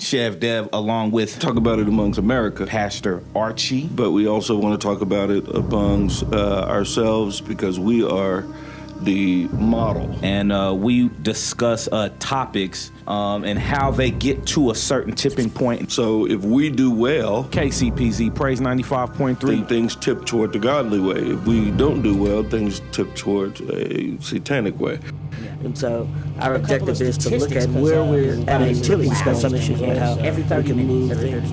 Chef Dev, along with Talk about it amongst America. Pastor Archie. But we also want to talk about it amongst ourselves because we are the model. And we discuss topics and how they get to a certain tipping point. So if we do well, KCPZ, Praise 95.3. then things tip toward the godly way. If we don't do well, things tip towards a satanic way. And so our objective is to look at where we're at and really discuss some issues and how we can move there.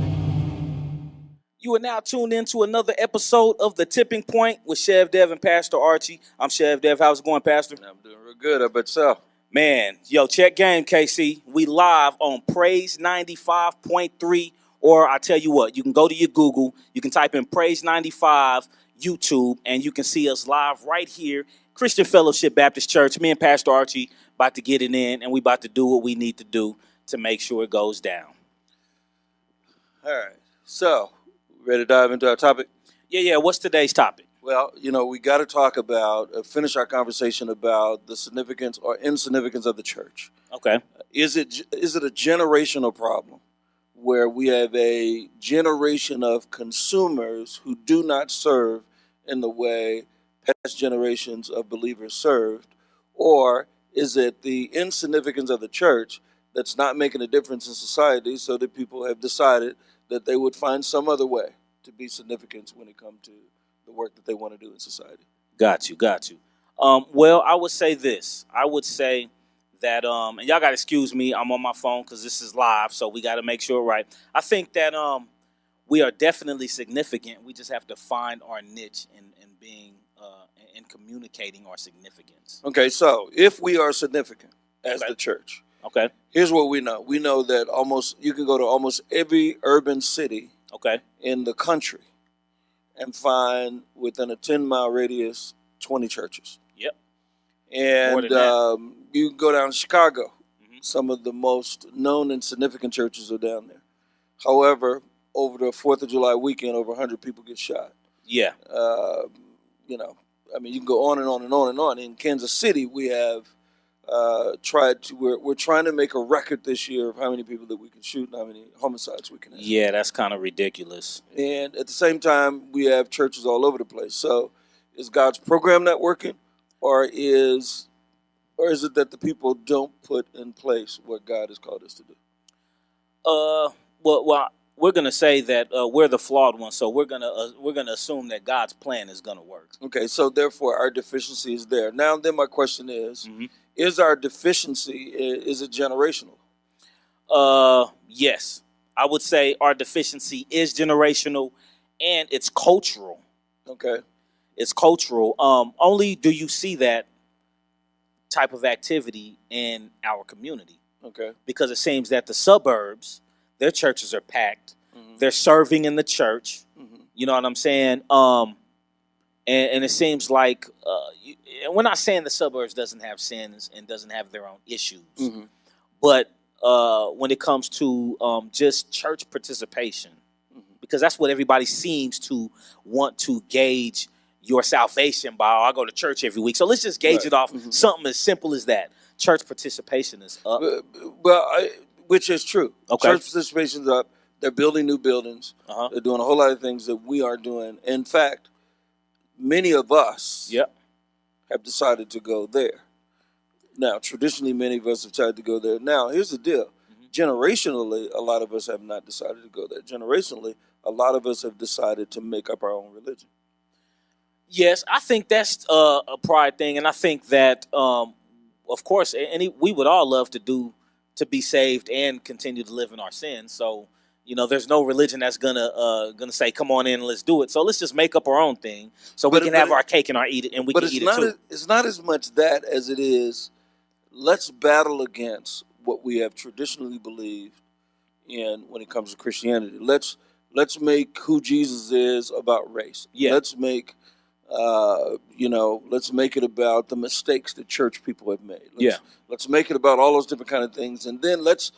You are now tuned in to another episode of The Tipping Point with Chef Dev and Pastor Archie. I'm Chef Dev. How's it going, Pastor? I'm doing real good. How about yourself? Man, yo, check game, KC. We live on Praise 95.3, or I tell you what, you can go to your Google, you can type in Praise 95 YouTube, and you can see us live right here, Christian Fellowship Baptist Church. Me and Pastor Archie about to get it in, and we about to do what we need to do to make sure it goes down. All right. So, ready to dive into our topic? Yeah. What's today's topic? Well, we got to talk about, finish our conversation about the significance or insignificance of the church. Okay. Is it a generational problem where we have a generation of consumers who do not serve in the way past generations of believers served? Or is it the insignificance of the church that's not making a difference in society, so that people have decided that they would find some other way to be significant when it comes to the work that they want to do in society? Got you. Well, I would say this. I would say that, and y'all got to excuse me, I'm on my phone because this is live, so we got to make sure, right? I think that we are definitely significant. We just have to find our niche in being, in communicating our significance. Okay, so if we are significant as the church, Okay. here's what we know. We know that you can go to almost every urban city Okay. in the country and find within a 10-mile radius 20 churches. Yep. And More than that. you can go down to Chicago. Mhm. Some of the most known and significant churches are down there. However, over the 4th of July weekend, over 100 people get shot. Yeah. You can go on and on and on and on. In Kansas City, we have we're trying to make a record this year of how many people that we can shoot and how many homicides we can have. Yeah, that's kind of ridiculous. And at the same time, we have churches all over the place. So is God's program not working, or is it that the people don't put in place what God has called us to do? Well, we're gonna say that we're the flawed ones, so we're gonna assume that God's plan is gonna work. Okay, so therefore our deficiency is there. Now then, my question is: Mhm. Is our deficiency is it generational? Yes, I would say our deficiency is generational, and it's cultural. Okay. It's cultural. Only do you see that type of activity in our community, Okay. because it seems that the suburbs, their churches are packed. Mm-hmm. They're serving in the church. Mm-hmm. You know what I'm saying? And it seems like, and we're not saying the suburbs doesn't have sins and doesn't have their own issues, Mm-hmm. but when it comes to just church participation, because that's what everybody seems to want to gauge your salvation by. I go to church every week. So let's just gauge Right. it off Mhm. something as simple as that. Church participation is up. Which is true. Okay. Church participation's up. They're building new buildings. Uh-huh. They're doing a whole lot of things that we aren't doing. In fact, many of us Yep. have decided to go there. Now, traditionally, many of us have tried to go there. Now, here's the deal. Generationally, a lot of us have not decided to go there. Generationally, a lot of us have decided to make up our own religion. Yes, I think that's a pride thing, and I think that, of course, we would all love to be saved and continue to live in our sins. So, there's no religion that's gonna say, "Come on in, and let's do it." So let's just make up our own thing, so we can have our cake and eat it, and we can eat it too. It's not as much that as it is. Let's battle against what we have traditionally believed in when it comes to Christianity. Let's make who Jesus is about race. Yeah. Let's make it about the mistakes that church people have made. Let's make it about all those different kind of things, and then let's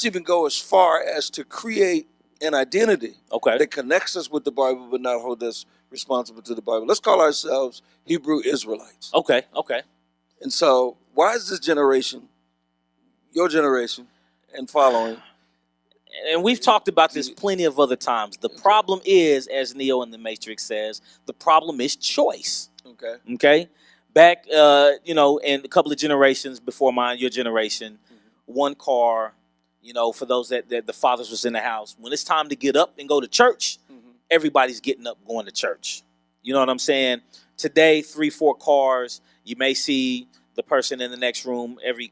even go as far as to create an identity that connects us with the Bible, but not hold us responsible to the Bible. Let's call ourselves Hebrew Israelites. Okay. And so, why is this generation, your generation, and following, And we've talked about this plenty of other times. The problem is, as Neo in the Matrix says, the problem is choice. Okay. Okay. Back, you know, in a couple of generations before mine, your generation, one car, you know, for those that the fathers was in the house. When it's time to get up and go to church, everybody's getting up, going to church. You know what I'm saying? Today, 3-4 cars. You may see the person in the next room every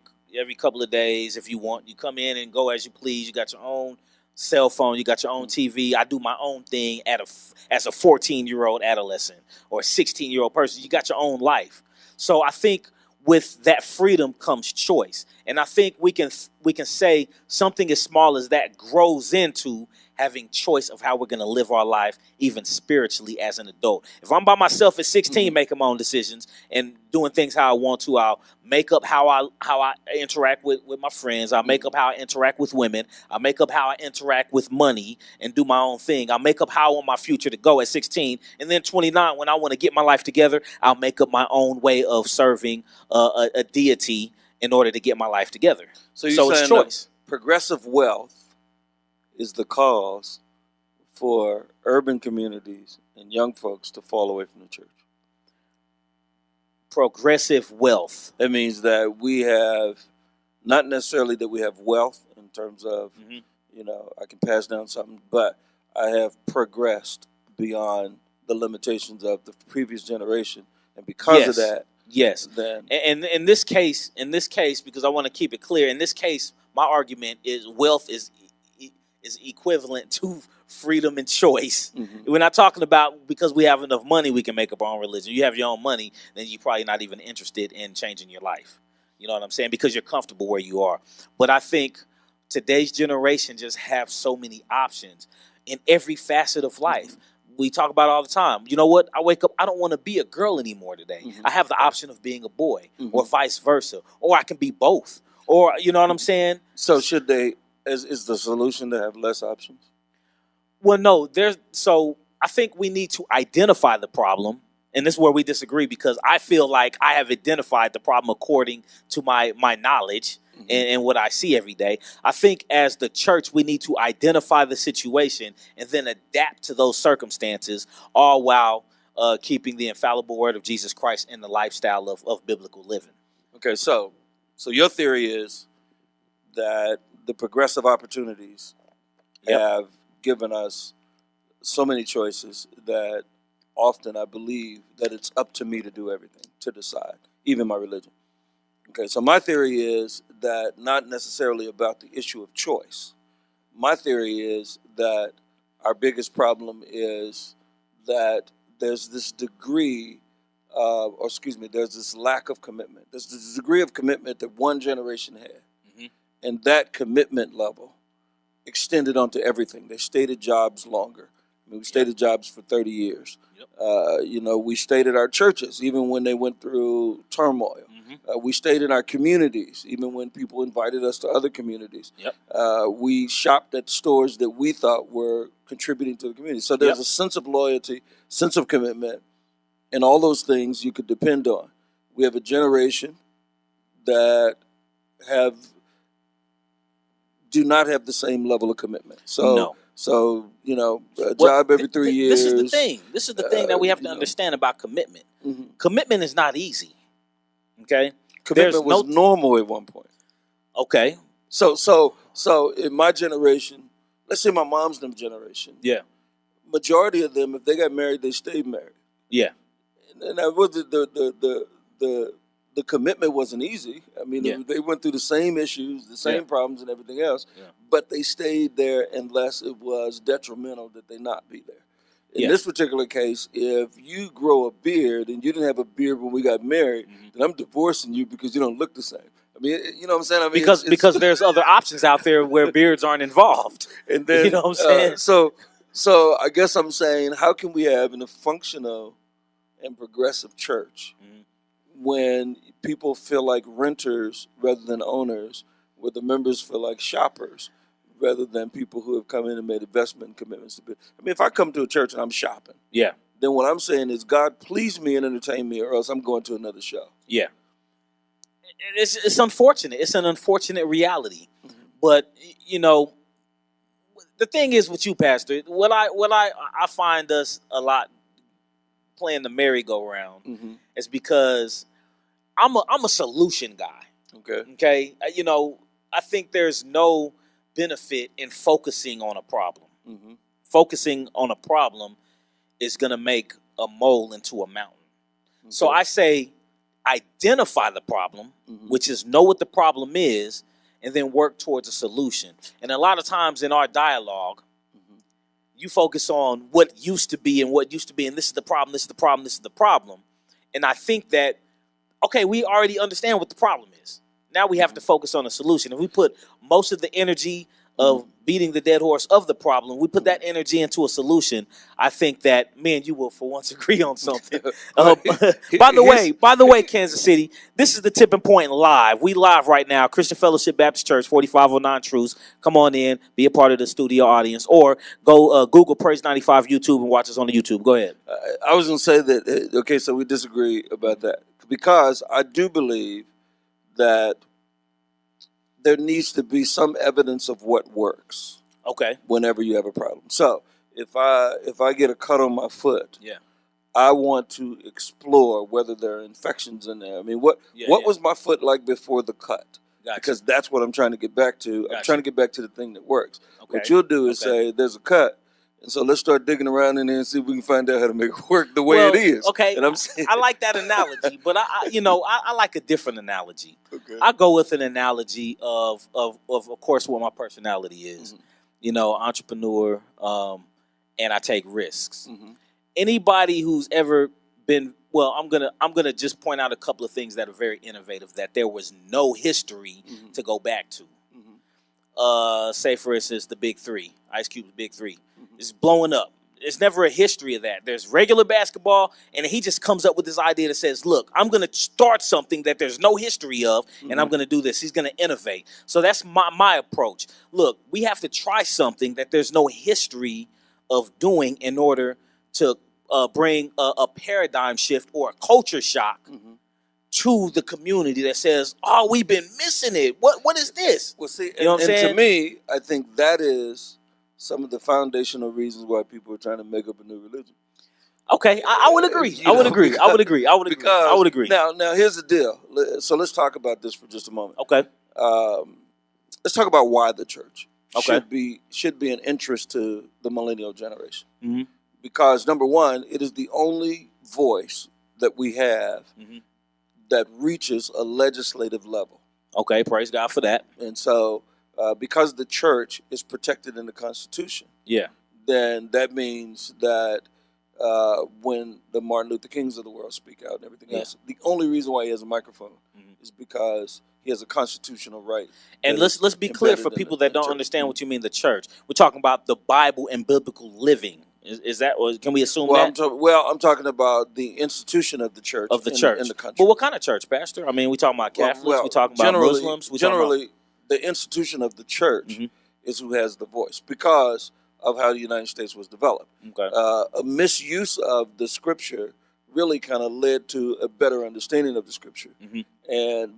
couple of days if you want. You come in and go as you please. You got your own cell phone. You got your own TV. I do my own thing as a 14-year-old adolescent or a 16-year-old person. You got your own life. So I think with that freedom comes choice. And I think we can say something as small as that grows into having choice of how we're going to live our life, even spiritually as an adult. If I'm by myself at 16, making my own decisions and doing things how I want to, I'll make up how I interact with my friends. I'll make up how I interact with women. I'll make up how I interact with money and do my own thing. I'll make up how I want my future to go at 16. And then 29, when I want to get my life together, I'll make up my own way of serving a deity in order to get my life together. So you're it's saying choice. Progressive wealth is the cause for urban communities and young folks to fall away from the church. Progressive wealth. That means that we have, not necessarily that we have wealth in terms of, you know, I can pass down something, but I have progressed beyond the limitations of the previous generation. And because of that, yes. Then and in this case, because I want to keep it clear, in this case, my argument is wealth is equivalent to freedom and choice. We're not talking about because we have enough money we can make up our own religion. You have your own money, then you're probably not even interested in changing your life. You know what I'm saying? Because you're comfortable where you are. But I think today's generation just have so many options in every facet of life. We talk about it all the time. You know what? I wake up, I don't want to be a girl anymore today. I have the option of being a boy or vice versa. Or I can be both. Or, you know what I'm saying? So should they, is the solution to have less options? Well, no. So I think we need to identify the problem. And this is where we disagree because I feel like I have identified the problem according to my knowledge and what I see every day. I think as the church, we need to identify the situation and then adapt to those circumstances, all while keeping the infallible word of Jesus Christ in the lifestyle of biblical living. Okay, so your theory is that the progressive opportunities have given us so many choices that often I believe that it's up to me to do everything, to decide, even my religion. Okay, so my theory is that not necessarily about the issue of choice. My theory is that our biggest problem is that there's this degree, there's this lack of commitment. There's this degree of commitment that one generation had. And that commitment level extended onto everything. They stayed at jobs longer. I mean, we stayed at jobs for 30 years. You know, we stayed at our churches even when they went through turmoil. We stayed in our communities even when people invited us to other communities. We shopped at stores that we thought were contributing to the community. So there's a sense of loyalty, sense of commitment, and all those things you could depend on. We have a generation that do not have the same level of commitment. So you know, a job every 3 years. This is the thing. This is the thing that we have to understand about commitment. Commitment is not easy. Okay? Commitment was normal at one point. Okay. So in my generation, let's say my mom's generation. Majority of them, if they got married, they stayed married. And that was the commitment wasn't easy. I mean, they went through the same issues, the same problems and everything else, but they stayed there unless it was detrimental that they not be there. In this particular case, if you grow a beard and you didn't have a beard when we got married, then I'm divorcing you because you don't look the same. I mean, you know what I'm saying? I mean, because there's other options out there where beards aren't involved. And then, you know what I'm saying? So I guess I'm saying, how can we have in a functional and progressive church when people feel like renters rather than owners, where the members feel like shoppers rather than people who have come in and made investment commitments? I mean, if I come to a church and I'm shopping, then what I'm saying is, God, please me and entertain me, or else I'm going to another show. It's unfortunate. It's an unfortunate reality. But, you know, the thing is with you, Pastor, I find us a lot playing the merry-go-round is because I'm a solution guy. Okay. Okay, I think there's no benefit in focusing on a problem. Focusing on a problem is going to make a mole into a mountain. Okay. So I say identify the problem, which is know what the problem is, and then work towards a solution. And a lot of times in our dialogue, you focus on what used to be, and this is the problem, this is the problem, this is the problem. And I think that, okay, we already understand what the problem is. Now we have to focus on a solution. If we put most of the energy of beating the dead horse of the problem, we put that energy into a solution, I think that me and you will for once agree on something. By the way, Kansas City, this is the Tipping Point Live. We live right now, Christian Fellowship Baptist Church, 4509 Truths. Come on in, be a part of the studio audience, or go Google Praise 95 YouTube and watch us on the YouTube. Go ahead. I was going to say that, okay, so we disagree about that. Because I do believe that there needs to be some evidence of what works. Okay. Whenever you have a problem. So if I get a cut on my foot, yeah, I want to explore whether there are infections in there. I mean, what was my foot like before the cut? Gotcha. Because that's what I'm trying to get back to. Gotcha. I'm trying to get back to the thing that works. Okay. What you'll do is say, there's a cut. And so let's start digging around in there and see if we can find out how to make it work the way it is. Okay, and I'm saying, I like that analogy, but I like a different analogy. Okay. I go with an analogy of course what my personality is. Entrepreneur, and I take risks. Anybody who's ever been, I'm gonna just point out a couple of things that are very innovative that there was no history to go back to. Say for instance the Big Three, Ice Cube's Big Three. It's blowing up. There's never a history of that. There's regular basketball, and he just comes up with this idea that says, look, I'm going to start something that there's no history of, and I'm going to do this. He's going to innovate. So that's my approach. Look, we have to try something that there's no history of doing in order to bring a paradigm shift or a culture shock to the community that says, oh, we've been missing it. What is this? Well, see, you know what I'm saying? To me, I think that is some of the foundational reasons why people are trying to make up a new religion. Okay, I would agree. I would agree. Now here's the deal. So let's talk about this for just a moment. Okay. Let's talk about why the church okay. should be an interest to the millennial generation. Mm-hmm. Because number one, it is the only voice that we have that reaches a legislative level. Okay, praise God for that. And so because the church is protected in the Constitution, then that means that when the Martin Luther Kings of the world speak out and everything else, the only reason why he has a microphone is because he has a constitutional right. And let's be clear for people that don't understand what you mean, the church. We're talking about the Bible and biblical living. Is that, or can we assume that? I'm talking about the institution of the church. In the country. But what kind of church, Pastor? I mean, we talking about Catholics, we talking about Muslims. The institution of the church is who has the voice because of how the United States was developed. Okay. A misuse of the scripture really kind of led to a better understanding of the scripture.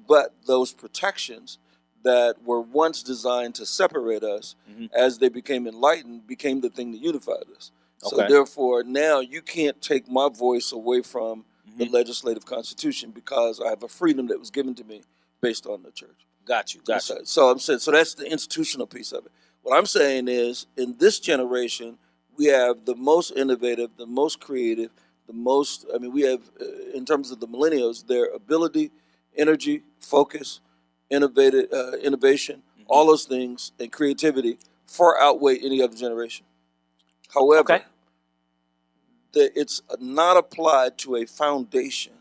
But those protections that were once designed to separate us, as they became enlightened, became the thing that unified us. So therefore, now you can't take my voice away from the legislative constitution because I have a freedom that was given to me based on the church. Got you. So I'm saying, so that's the institutional piece of it. What I'm saying is, in this generation, we have the most innovative, the most creative, we have, in terms of the millennials, their ability, energy, focus, innovation, all those things, and creativity far outweigh any other generation. However, it's not applied to a foundation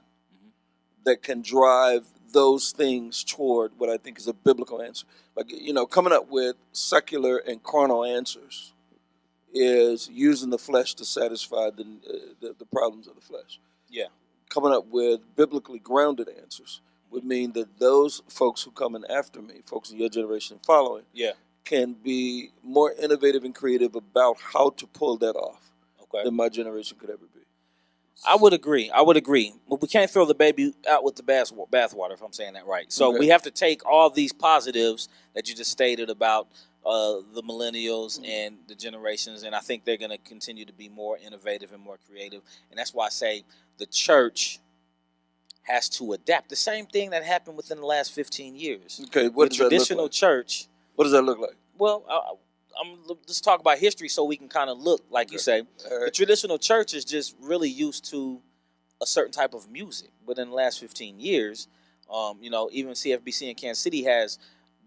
that can drive those things toward what I think is a biblical answer. Like, coming up with secular and carnal answers is using the flesh to satisfy the problems of the flesh. Yeah. Coming up with biblically grounded answers would mean that those folks who come in after me, folks in your generation following, can be more innovative and creative about how to pull that off than my generation could ever be. I would agree. But we can't throw the baby out with the bathwater, if I'm saying that right. So we have to take all these positives that you just stated about the millennials and the generations, and I think they're going to continue to be more innovative and more creative. And that's why I say the church has to adapt. The same thing that happened within the last 15 years. Okay, what The does that look traditional like? church. What does that look like? Well, let's talk about history so we can kind of look, like you say. All right. The traditional church is just really used to a certain type of music. But in the last 15 years, even CFBC in Kansas City has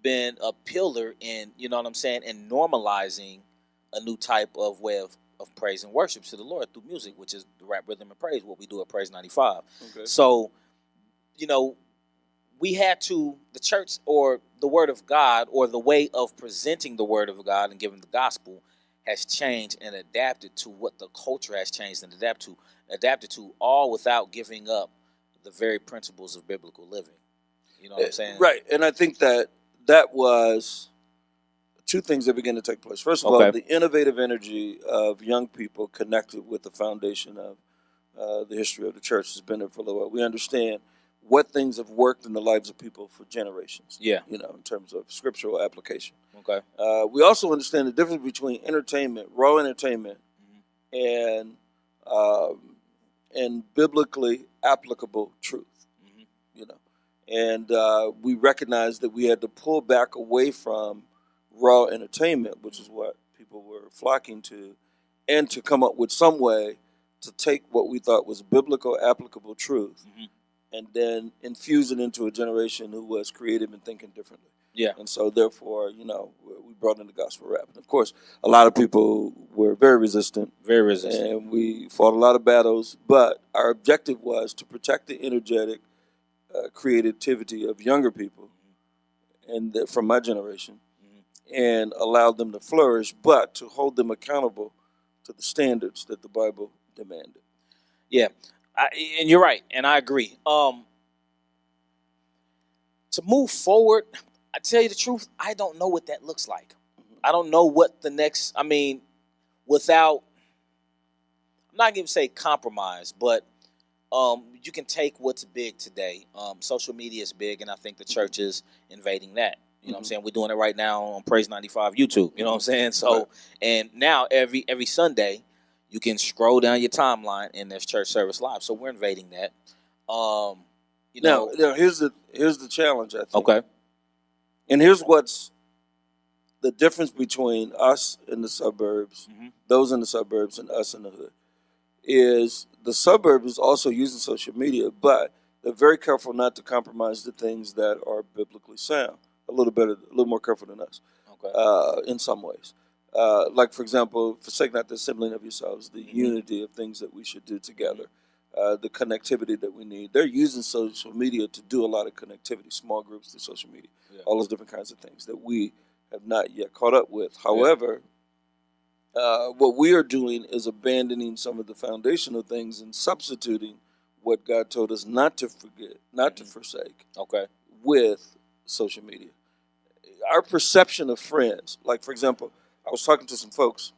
been a pillar in, you know what I'm saying, in normalizing a new type of way of praise and worship to the Lord through music, which is the rap, rhythm, and praise, what we do at Praise 95. Okay. So, we had to, the church or the word of God or the way of presenting the word of God and giving the gospel has changed and adapted to what the culture has changed and adapted to, all without giving up the very principles of biblical living. You know what I'm saying? Right. And I think that was two things that began to take place. First of all, the innovative energy of young people connected with the foundation of the history of the church has been there for a little while. We understand what things have worked in the lives of people for generations. Yeah. In terms of scriptural application. Okay. We also understand the difference between entertainment, raw entertainment, and biblically applicable truth. And we recognized that we had to pull back away from raw entertainment, which is what people were flocking to, and to come up with some way to take what we thought was biblical applicable truth and then infuse it into a generation who was creative and thinking differently. Yeah. And so therefore, we brought in the gospel rap. And of course, a lot of people were very resistant. Very resistant. And we fought a lot of battles, but our objective was to protect the energetic creativity of younger people and from my generation and allow them to flourish, but to hold them accountable to the standards that the Bible demanded. Yeah. And you're right, and I agree. To move forward, I tell you the truth, I don't know what that looks like. I don't know what the next, without, I'm not going to say compromise, but you can take what's big today. Social media is big, and I think the church is invading that. You know what I'm saying? We're doing it right now on Praise 95 YouTube. You know what I'm saying? So, and now every Sunday, you can scroll down your timeline and there's church service live. So we're invading that. Now here's the challenge, I think. Okay. And here's what's the difference between us in the suburbs, those in the suburbs, and us in the hood, is the suburb is also using social media, but they're very careful not to compromise the things that are biblically sound. A little more careful than us. Okay. In some ways. Like, for example, forsake not the assembling of yourselves, the unity of things that we should do together, the connectivity that we need. They're using social media to do a lot of connectivity, small groups through social media, all those different kinds of things that we have not yet caught up with. However, what we are doing is abandoning some of the foundational things and substituting what God told us not to forget, not to forsake, with social media. Our perception of friends, like, for example, I was talking to some folks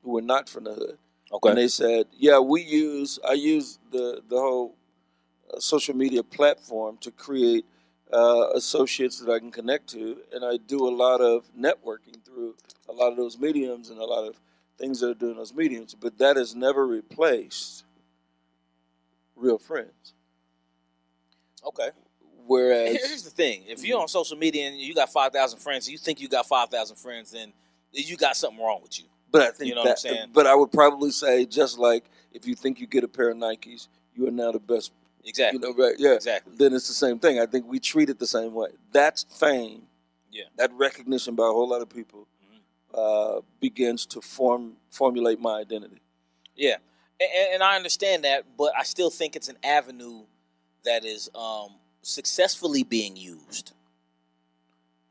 who were not from the hood, and they said, "Yeah, I use the whole social media platform to create associates that I can connect to, and I do a lot of networking through a lot of those mediums and a lot of things that are doing those mediums, but that has never replaced real friends." Okay. Whereas, here's the thing: if you're on social media and you got 5,000 friends, you think you got 5,000 friends, then you got something wrong with you. But I think you know what I'm saying. But I would probably say, just like if you think you get a pair of Nikes, you are now the best. Exactly. Right? Yeah. Exactly. Then it's the same thing. I think we treat it the same way. That's fame. Yeah. That recognition by a whole lot of people begins to formulate my identity. Yeah, and I understand that, but I still think it's an avenue that is successfully being used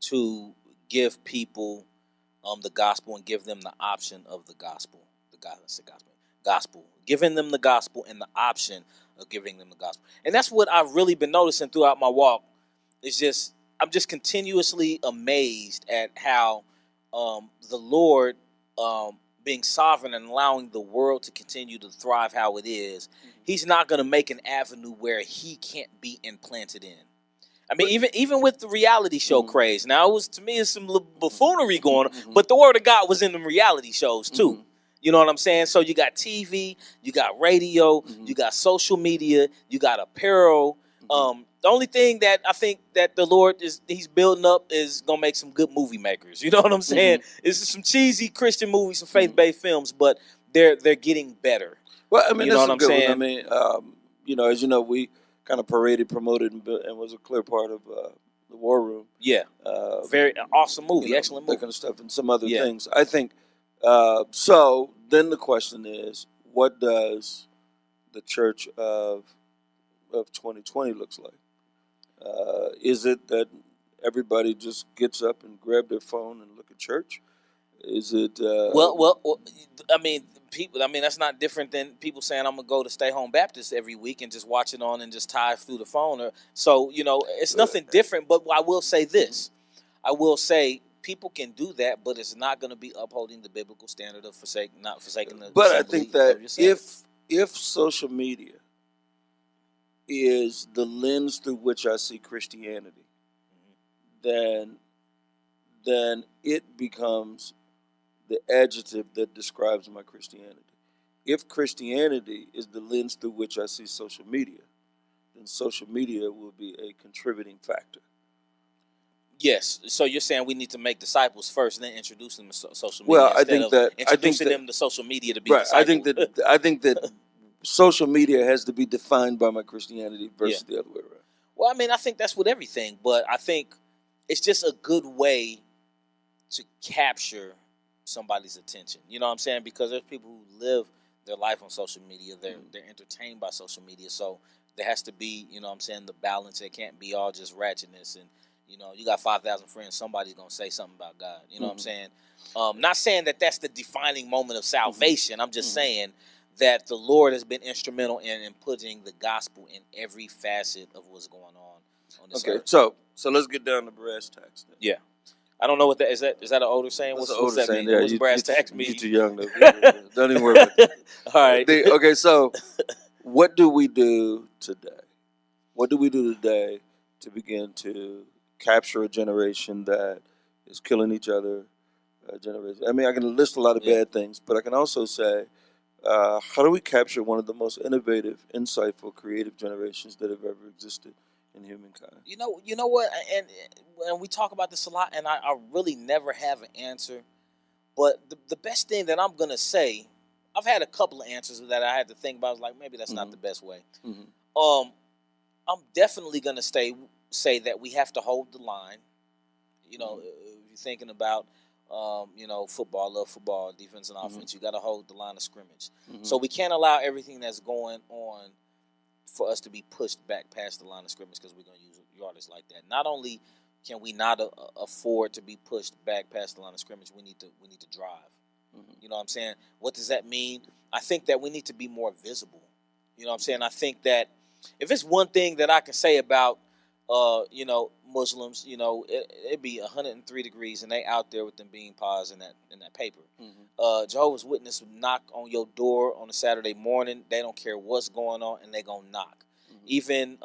to give people the gospel and give them the option of the gospel. Gospel. Giving them the gospel and the option of giving them the gospel. And that's what I've really been noticing throughout my walk. I'm just continuously amazed at how the Lord, being sovereign and allowing the world to continue to thrive how it is, he's not going to make an avenue where he can't be implanted in. I mean, even with the reality show craze. Now, it was, to me, it's some little buffoonery going on, but the word of God was in them reality shows too. You know what I'm saying? So you got TV, you got radio, you got social media, you got apparel. The only thing that I think that the Lord he's building up is gonna make some good movie makers. You know what I'm saying? It's some cheesy Christian movies, some faith-based films, but they're getting better. Well, I mean, You know that's what a I'm good saying? one. I mean, you know, as you know, we kind of paraded, promoted, and was a clear part of the War Room. Yeah, very awesome movie, You know, excellent that movie. kind of stuff, and some other Yeah. things. I think. So then the question is, what does the church of 2020 looks like? Is it that everybody just gets up and grab their phone and look at church? Is it? Well, I mean, people. I mean, that's not different than people saying I'm gonna go to Stay Home Baptist every week and just watch it on and just tithe through the phone. Or so, you know, it's nothing different. But I will say this: I will say people can do that, but it's not going to be upholding the biblical standard of not forsaking the. But I assembly think that of yourself. if social media is the lens through which I see Christianity, then it becomes the adjective that describes my Christianity. If Christianity is the lens through which I see social media, then social media will be a contributing factor. Yes, so you're saying we need to make disciples first, and then introduce them to social media. Well, introducing them to social media to be right. disciples. I think that social media has to be defined by my Christianity versus the other way around. Well, I mean, I think that's with everything, but I think it's just a good way to capture somebody's attention. You know what I'm saying? Because there's people who live their life on social media. They're entertained by social media, so there has to be, you know what I'm saying, the balance. It can't be all just ratchetness and, you know, you got 5,000 friends, somebody's going to say something about God. You know what I'm saying? Not saying that that's the defining moment of salvation. I'm just saying that the Lord has been instrumental in putting the gospel in every facet of what's going on this earth. So let's get down to brass tacks then. Yeah. I don't know what that is. That an older saying? What's What's that saying? mean? Yeah, What's brass tacks mean? You're too young though. Don't even worry about that. All right. Okay, so what do we do today? What do we do today to begin to capture a generation that is killing each other? Generation. I mean, I can list a lot of bad things, but I can also say, how do we capture one of the most innovative, insightful, creative generations that have ever existed in humankind? You know what? And we talk about this a lot, and I really never have an answer. But the best thing that I'm gonna say, I've had a couple of answers that I had to think about. I was like, maybe that's not the best way. I'm definitely gonna say that we have to hold the line. You know, if you're thinking about you know, football, love football, defense and offense, you got to hold the line of scrimmage. So we can't allow everything that's going on for us to be pushed back past the line of scrimmage because we're going to use yardage like that. Not only can we not afford to be pushed back past the line of scrimmage, we need to drive. You know what I'm saying? What does that mean? I think that we need to be more visible. You know what I'm saying? I think that if it's one thing that I can say about you know, Muslims, you know, it'd be 103 degrees and they out there with them bean pods in that paper. Jehovah's Witness would knock on your door on a Saturday morning. They don't care what's going on, and they gonna knock. Even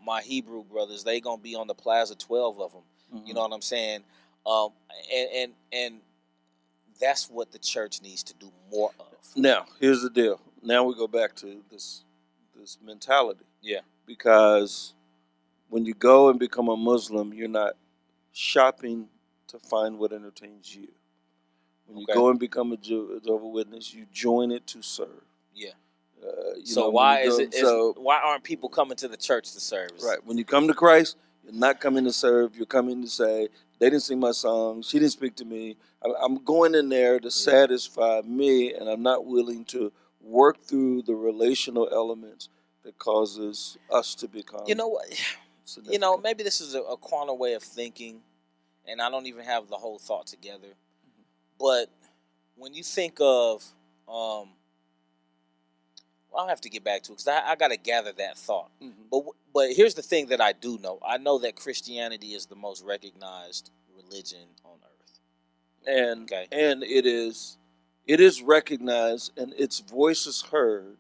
my Hebrew brothers, they gonna be on the plaza, 12 of them. You know what I'm saying? And that's what the church needs to do more of. Now, here's the deal. Now we go back to this mentality. Yeah. Because when you go and become a Muslim, you're not shopping to find what entertains you. When you go and become a Jehovah's Witness, you join it to serve. Yeah. So why why aren't people coming to the church to serve? Right. When you come to Christ, you're not coming to serve. You're coming to say, they didn't sing my song. She didn't speak to me. I'm going in there to satisfy me, and I'm not willing to work through the relational elements that causes us to become. You know what? You know, maybe this is a corner way of thinking, and I don't even have the whole thought together. But when you think of, I'll have to get back to it because I got to gather that thought. But here's the thing that I do know. I know that Christianity is the most recognized religion on earth. And it is recognized and its voice is heard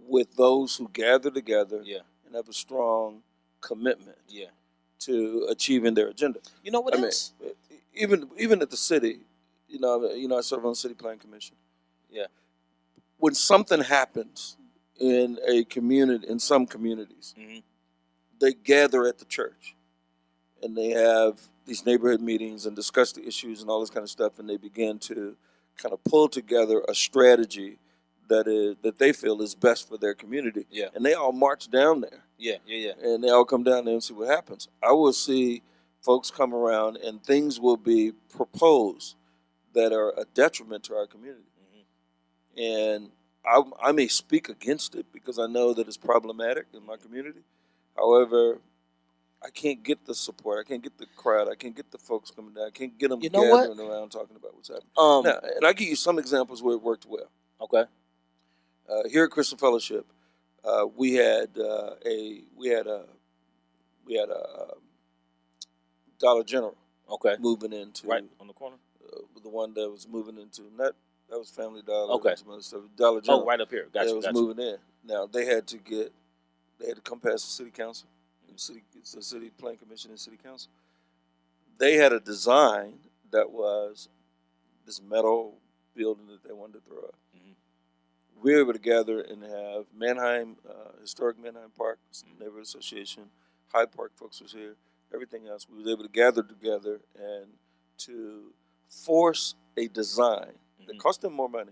with those who gather together and have a strong commitment. to achieving their agenda. You know what I mean, else? even at the city, I serve on the city planning commission. Yeah. When something happens in a community, in some communities, Mm-hmm. they gather at the church, and they have these neighborhood meetings and discuss the issues and all this kind of stuff, and they begin to kind of pull together a strategy that they feel is best for their community. Yeah. And they all march down there. Yeah. And they all come down there and see what happens. I will see folks come around and things will be proposed that are a detriment to our community. Mm-hmm. And I may speak against it because I know that it's problematic in my community. However, I can't get the support. I can't get the crowd. I can't get the folks coming down. I can't get them gathering around talking about what's happening. Now, and I'll give you some examples where it worked well. Okay. Here at Christian Fellowship, we had a Dollar General. Okay. Moving into right on the corner. The one that was moving into that was Family Dollar. Okay. Some other stuff. Dollar General. Oh, right up here. Gotcha. Was moving in. Now they had to come past the city council, the city planning commission and city council. They had a design that was this metal building that they wanted to throw up. We were able to gather and have Manheim, Historic Manheim Park, Neighborhood Association, Hyde Park folks was here, everything else. We were able to gather together and to force a design that cost them more money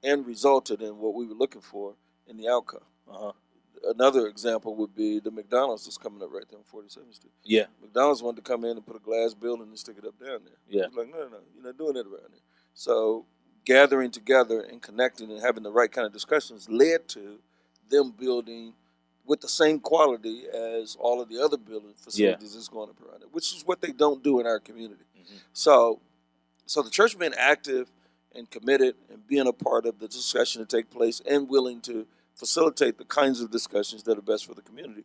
and resulted in what we were looking for in the outcome. Another example would be the McDonald's that's coming up right there on 47th Street. Yeah. McDonald's wanted to come in and put a glass building and stick it up down there. Yeah. Like, no, you're not doing it around here. So gathering together and connecting and having the right kind of discussions led to them building with the same quality as all of the other building facilities that's going up around it, which is what they don't do in our community. So the church being active and committed and being a part of the discussion to take place and willing to facilitate the kinds of discussions that are best for the community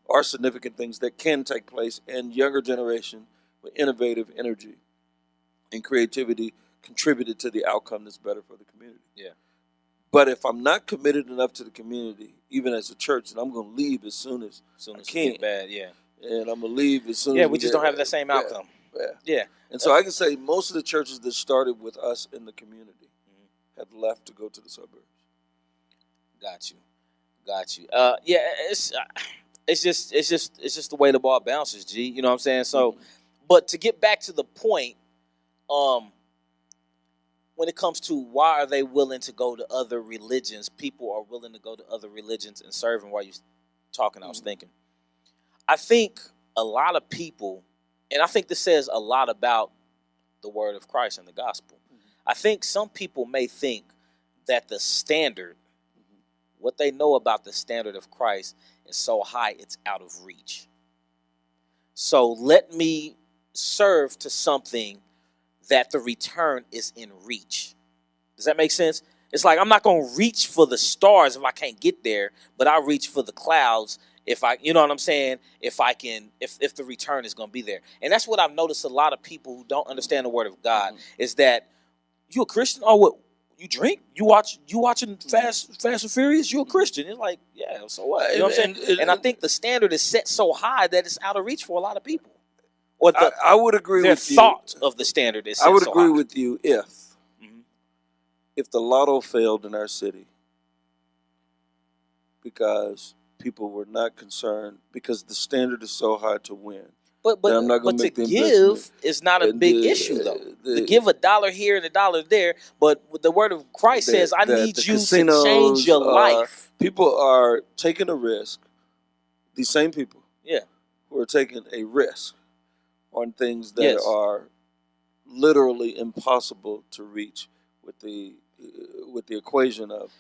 are significant things that can take place, and younger generation with innovative energy and creativity contributed to the outcome that's better for the community. Yeah. But if I'm not committed enough to the community, even as a church, then I'm going to leave as soon as I can. It's bad, yeah. And I'm going to leave as soon as Yeah, we just don't have that same outcome. Yeah. And so I can say most of the churches that started with us in the community have left to go to the suburbs. Got you. Yeah, it's just the way the ball bounces, G. You know what I'm saying? So, but to get back to the point, when it comes to why are they willing to go to other religions, people are willing to go to other religions and serve. And while you're talking, I was thinking, I think a lot of people, and I think this says a lot about the word of Christ and the gospel. I think some people may think that the standard, what they know about the standard of Christ is so high it's out of reach. So let me serve to something that the return is in reach. Does that make sense? It's like I'm not going to reach for the stars if I can't get there, but I'll reach for the clouds if I, you know what I'm saying, if the return is going to be there. And that's what I've noticed a lot of people who don't understand the word of God is that you a Christian? Oh, what? You drink? You watching Fast and Furious? You a Christian? It's like, yeah, so what? You know what I'm saying? And I think the standard is set so high that it's out of reach for a lot of people. Or I would agree with you. Their thought of the standard is set so high. I would agree with you if the lotto failed in our city because people were not concerned, because the standard is so high to win. But to give is not a big issue, though. To give $1 here and $1 there, but the word of Christ says, I need you to change your life. People are taking a risk. These same people who are taking a risk on things that are literally impossible to reach with the equation of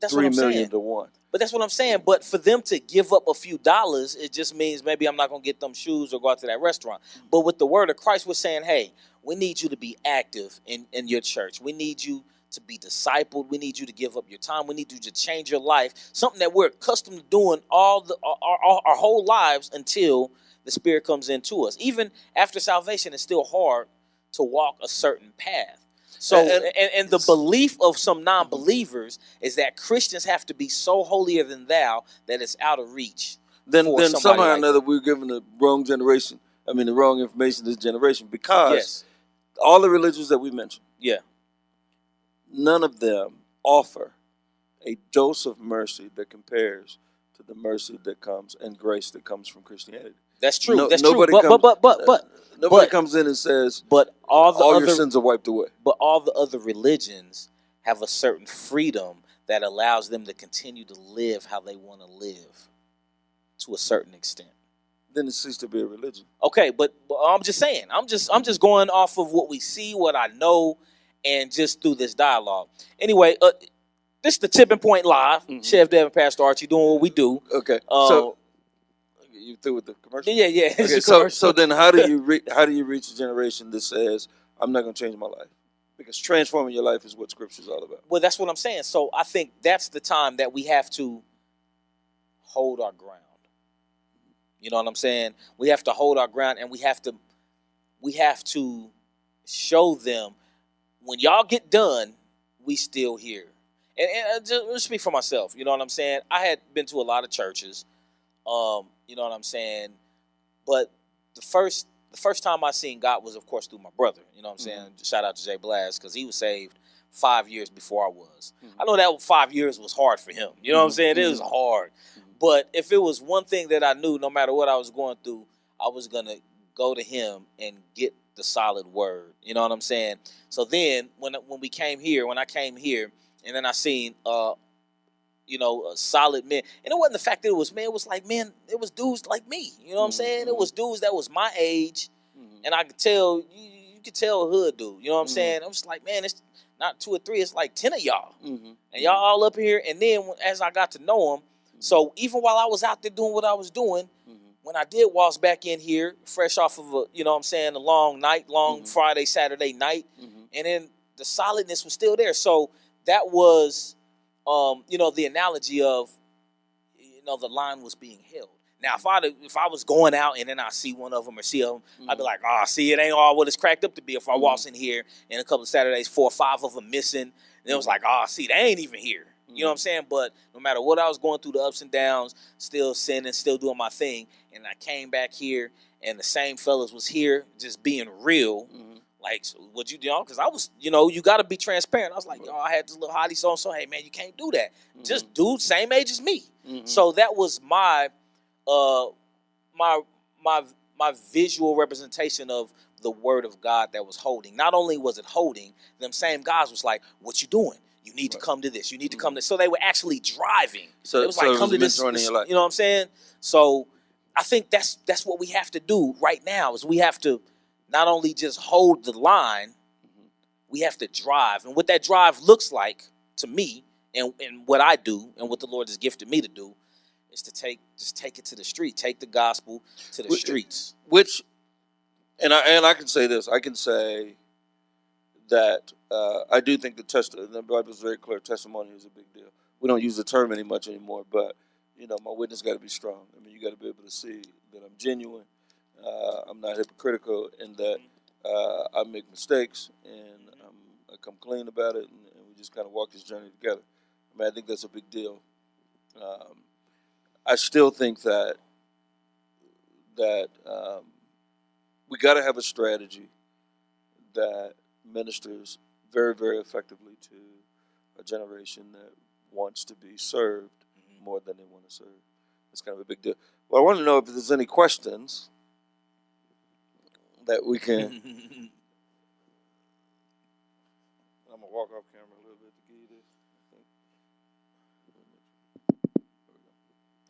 3 million to 1. But that's what I'm saying. But for them to give up a few dollars, it just means maybe I'm not going to get them shoes or go out to that restaurant. But with the word of Christ, we're saying, hey, we need you to be active in your church. We need you to be discipled. We need you to give up your time. We need you to change your life. Something that we're accustomed to doing our whole lives until the Spirit comes into us. Even after salvation, it's still hard to walk a certain path. So, and the belief of some non-believers is that Christians have to be so holier than thou that it's out of reach. Then somehow or another we're giving the wrong generation the wrong information this generation, because Yes. all the religions that we mentioned, Yeah. none of them offer a dose of mercy that compares to the mercy that comes and grace that comes from Christianity. That's true. No, That's nobody true. comes. Nobody But comes in and says all the all your other sins are wiped away. but all the other religions have a certain freedom that allows them to continue to live how they want to live to a certain extent. Then it ceases to be a religion. Okay, but I'm just saying. I'm just going off of what we see, what I know, and just through this dialogue. Anyway, this is the Tipping Point Live. Chef Devin, Pastor Archie, doing what we do. Okay, so you through with the commercial? Yeah. Okay, so then how do you reach a generation that says, I'm not going to change my life? Because transforming your life is what Scripture is all about. Well, that's what I'm saying. So I think that's the time that we have to hold our ground. You know what I'm saying? We have to hold our ground, and we have to show them, when y'all get done, we still here. And just speak for myself. You know what I'm saying? I had been to a lot of churches. You know what I'm saying? But the first time I seen God was, of course, through my brother. You know what I'm saying? Shout out to Jay Blas, because he was saved 5 years before I was. I know that 5 years was hard for him. You know what I'm saying? It was hard. But if it was one thing that I knew, no matter what I was going through, I was going to go to him and get the solid word. You know what I'm saying? So then when I came here, and then I seen solid men. And it wasn't the fact that it was men. It was like, man, it was dudes like me. You know what I'm saying? It was dudes that was my age. And I could tell, you could tell a hood dude. You know what I'm saying? I was like, man, it's not 2 or 3. It's like 10 of y'all. And y'all all up here. And then as I got to know them, so even while I was out there doing what I was doing, when I did waltz back in here, fresh off of a long night, Friday, Saturday night, and then the solidness was still there. So that was, the analogy of, the line was being held. Now, if I was going out and then I see one of them or see them, I'd be like, see, it ain't all what it's cracked up to be. If I waltz in here and a couple of Saturdays, 4 or 5 of them missing, and it was like, see, they ain't even here. You know what I'm saying? But no matter what I was going through, the ups and downs, still sinning, still doing my thing. And I came back here, and the same fellas was here, just being real. Like, so what you do? Because I was, you got to be transparent. I was like, I had this little hottie so. Hey, man, you can't do that. Just dude, same age as me. So that was my visual representation of the word of God that was holding. Not only was it holding, them same guys was like, what you doing? You need to come to this. You need to come to this. So they were actually driving. So it was like, come to this. In your life. You know what I'm saying? So I think that's what we have to do right now, is we have to not only just hold the line, we have to drive. And what that drive looks like to me, and what I do, and what the Lord has gifted me to do, is to take it to the street. Take the gospel to the streets. And I can say this. I can say that I do think the Bible is very clear. Testimony is a big deal. We don't use the term much anymore, but my witness got to be strong. You got to be able to see that I'm genuine. I'm not hypocritical in that I make mistakes, and I come clean about it, and we just kind of walk this journey together. I think that's a big deal. I still think that we got to have a strategy that ministers very, very effectively to a generation that wants to be served more than they want to serve. It's kind of a big deal. Well, I want to know if there's any questions that we can. I'm gonna walk off camera a little bit to give you this.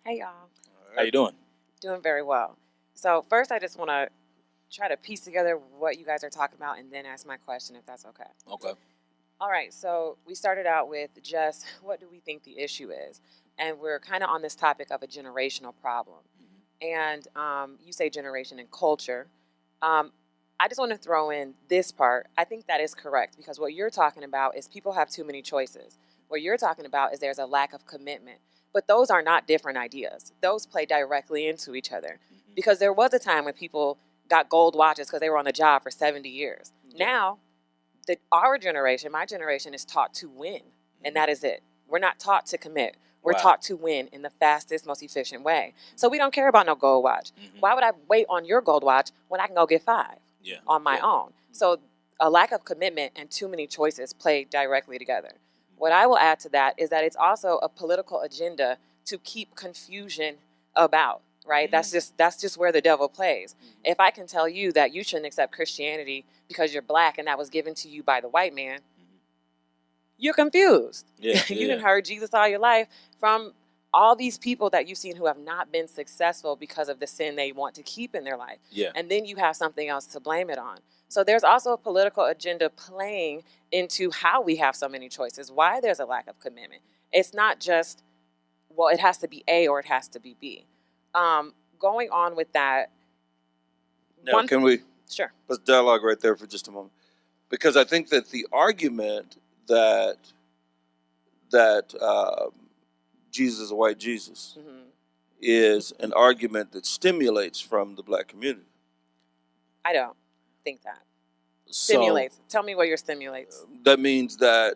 Hey, y'all. All right. How you doing? Doing very well. So first, I just want to try to piece together what you guys are talking about and then ask my question, if that's okay. Okay. All right. So we started out with just what do we think the issue is? And we're kind of on this topic of a generational problem. And you say generation and culture. I just want to throw in this part. I think that is correct, because what you're talking about is people have too many choices. What you're talking about is there's a lack of commitment. But those are not different ideas. Those play directly into each other. Because there was a time when people got gold watches because they were on the job for 70 years. Now, our generation, my generation, is taught to win. And that is it. We're not taught to commit. We're Wow. taught to win in the fastest, most efficient way. So we don't care about no gold watch. Why would I wait on your gold watch when I can go get 5 on my own? So a lack of commitment and too many choices play directly together. What I will add to that is that it's also a political agenda to keep confusion about, right? That's just where the devil plays. If I can tell you that you shouldn't accept Christianity because you're black and that was given to you by the white man, you're confused. Yeah, You didn't heard Jesus all your life from all these people that you've seen who have not been successful because of the sin they want to keep in their life. Yeah. And then you have something else to blame it on. So there's also a political agenda playing into how we have so many choices, why there's a lack of commitment. It's not just, well, it has to be A or it has to be B. Going on with that. Now, can we? Sure. Let's dialogue right there for just a moment, because I think that the argument that Jesus is a white Jesus is an argument that stimulates from the black community. I don't think that. So Stimulates. Tell me what your stimulates. that means that,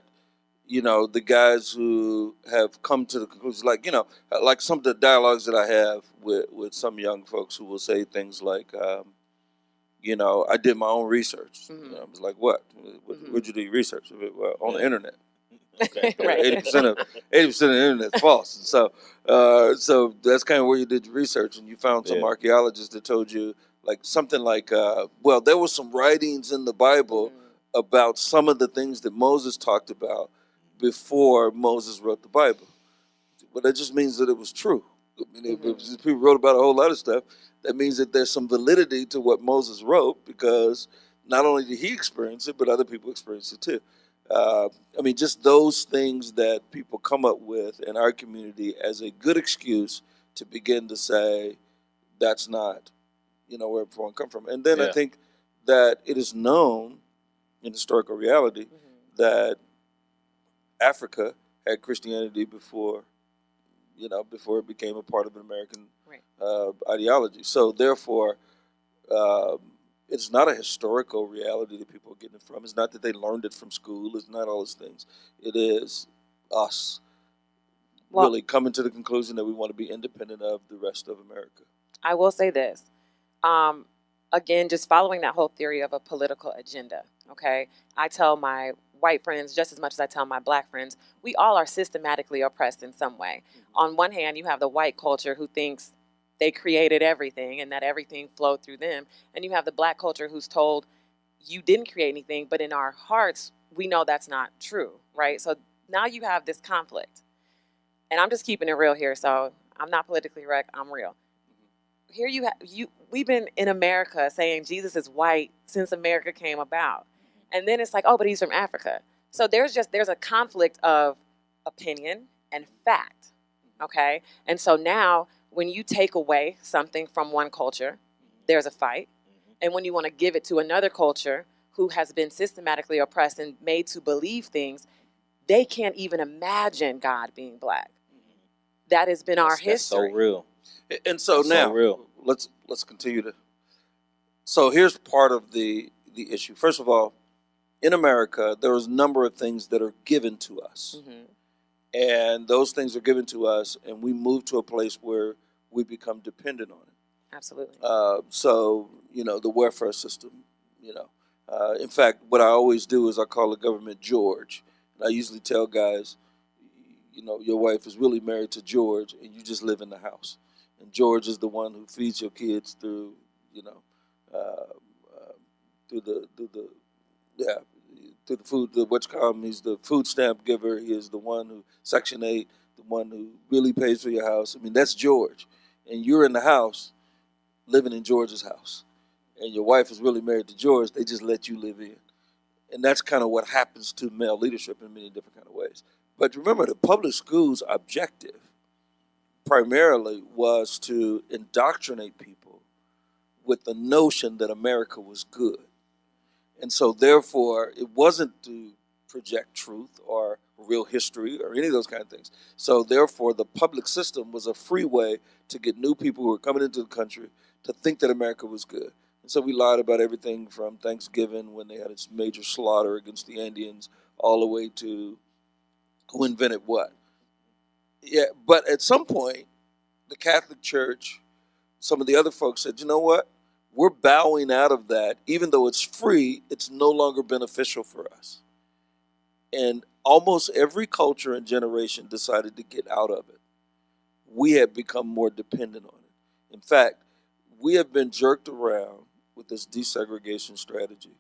you know, the guys who have come to the conclusion, like, you know, like some of the dialogues that I have with some young folks who will say things like, you know, I did my own research. You know, I was like, what? Where'd you do your research? Well, on the internet. Okay. Right. 80% of the internet is false. So that's kind of where you did your research, and you found some archaeologists that told you like something like, well, there were some writings in the Bible about some of the things that Moses talked about before Moses wrote the Bible. But that just means that it was true. I mean, if people wrote about a whole lot of stuff, that means that there's some validity to what Moses wrote, because not only did he experience it, but other people experienced it too. I mean, just those things that people come up with in our community as a good excuse to begin to say that's not, you know, where everyone come from. And then I think that it is known in historical reality that Africa had Christianity before, you know, before it became a part of an American ideology. So therefore, it's not a historical reality that people are getting it from. It's not that they learned it from school. It's not all those things. It is us really coming to the conclusion that we want to be independent of the rest of America. I will say this. Again, just following that whole theory of a political agenda, okay? I tell my white friends just as much as I tell my black friends, we all are systematically oppressed in some way. On one hand, you have the white culture who thinks they created everything and that everything flowed through them. And you have the black culture who's told you didn't create anything, but in our hearts, we know that's not true, right? So now you have this conflict. And I'm just keeping it real here, so I'm not politically correct, I'm real. Here we've been in America saying Jesus is white since America came about. And then it's like, oh, but he's from Africa. So there's a conflict of opinion and fact, okay? And so now when you take away something from one culture, there's a fight. And when you want to give it to another culture who has been systematically oppressed and made to believe things, they can't even imagine God being black. That has been our history. That's so real. And so That's now, so real. let's continue to. So here's part of the issue. First of all, in America, there is a number of things that are given to us. And those things are given to us, and we move to a place where we become dependent on it. Absolutely. So, you know, the welfare system, you know. In fact, what I always do is I call the government George. And I usually tell guys, you know, your wife is really married to George, and you just live in the house. And George is the one who feeds your kids through, you know, through the food, he's the food stamp giver. He is the one who, Section 8, the one who really pays for your house. I mean, that's George. And you're in the house, living in George's house. And your wife is really married to George. They just let you live in. And that's kind of what happens to male leadership in many different kind of ways. But remember, the public school's objective primarily was to indoctrinate people with the notion that America was good. And so, therefore, it wasn't to project truth or real history or any of those kind of things. So, therefore, the public system was a free way to get new people who were coming into the country to think that America was good. And so we lied about everything from Thanksgiving, when they had its major slaughter against the Indians, all the way to who invented what. Yeah, but at some point, the Catholic Church, some of the other folks said, you know what? We're bowing out of that. Even though it's free, it's no longer beneficial for us. And almost every culture and generation decided to get out of it. We have become more dependent on it. In fact, we have been jerked around with this desegregation strategy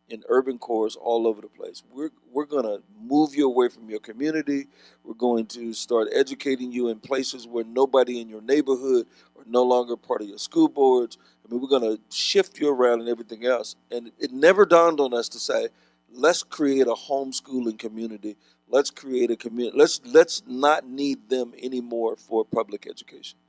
in urban cores all over the place. We're going to move you away from your community. We're going to start educating you in places where nobody in your neighborhood are no longer part of your school boards. I mean, we're going to shift you around and everything else. And it never dawned on us to say, let's create a homeschooling community. Let's create a community. Let's not need them anymore for public education.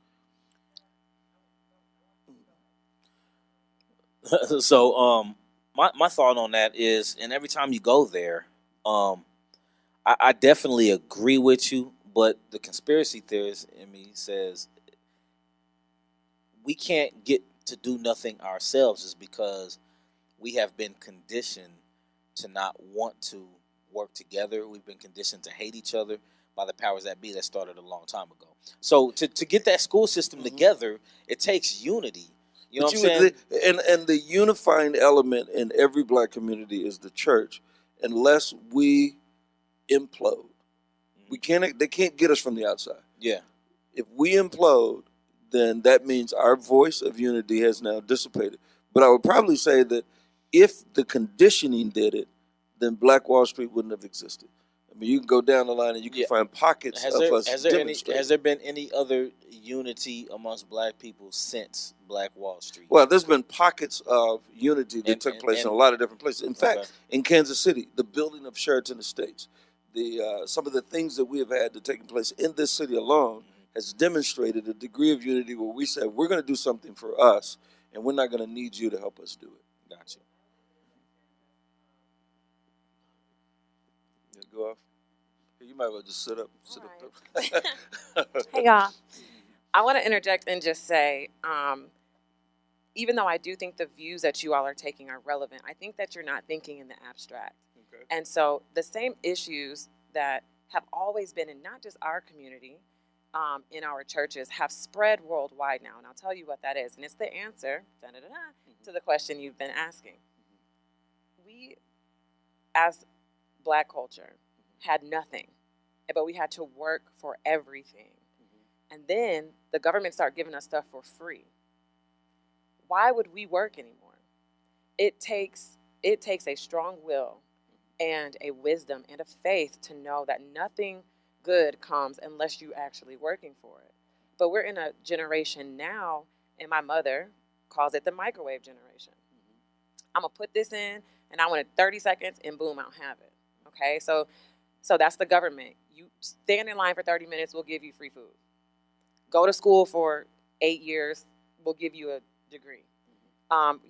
So my thought on that is, and every time you go there, I definitely agree with you, but the conspiracy theorist in me says we can't get to do nothing ourselves is because we have been conditioned to not want to work together. We've been conditioned to hate each other by the powers that be that started a long time ago. So to get that school system together, it takes unity. You know what I'm saying? And the unifying element in every black community is the church. Unless we implode, we can't. They can't get us from the outside. Yeah. If we implode, then that means our voice of unity has now dissipated. But I would probably say that if the conditioning did it, then Black Wall Street wouldn't have existed. I mean, you can go down the line and you can find pockets of us demonstrating. Has there been any other unity amongst black people since Black Wall Street? Well, there's been pockets of unity that took place in a lot of different places. In fact, in Kansas City, the building of Sheraton Estates, some of the things that we have had to take place in this city alone has demonstrated a degree of unity where we said we're going to do something for us, and we're not going to need you to help us do it. Gotcha. Yeah, go off. You might as well just sit up. Hey, y'all. I want to interject and just say, even though I do think the views that you all are taking are relevant, I think that you're not thinking in the abstract. Okay. And so the same issues that have always been in not just our community, in our churches, have spread worldwide now. And I'll tell you what that is. And it's the answer to the question you've been asking. We, as Black culture, had nothing, but we had to work for everything. And then the government started giving us stuff for free. Why would we work anymore? It takes a strong will and a wisdom and a faith to know that nothing good comes unless you actually working for it. But we're in a generation now, and my mother calls it the microwave generation. I'm gonna put this in, and I want it 30 seconds, and boom, I'll have it. Okay, so that's the government. You stand in line for 30 minutes, we'll give you free food. Go to school for 8 years, we'll give you a degree.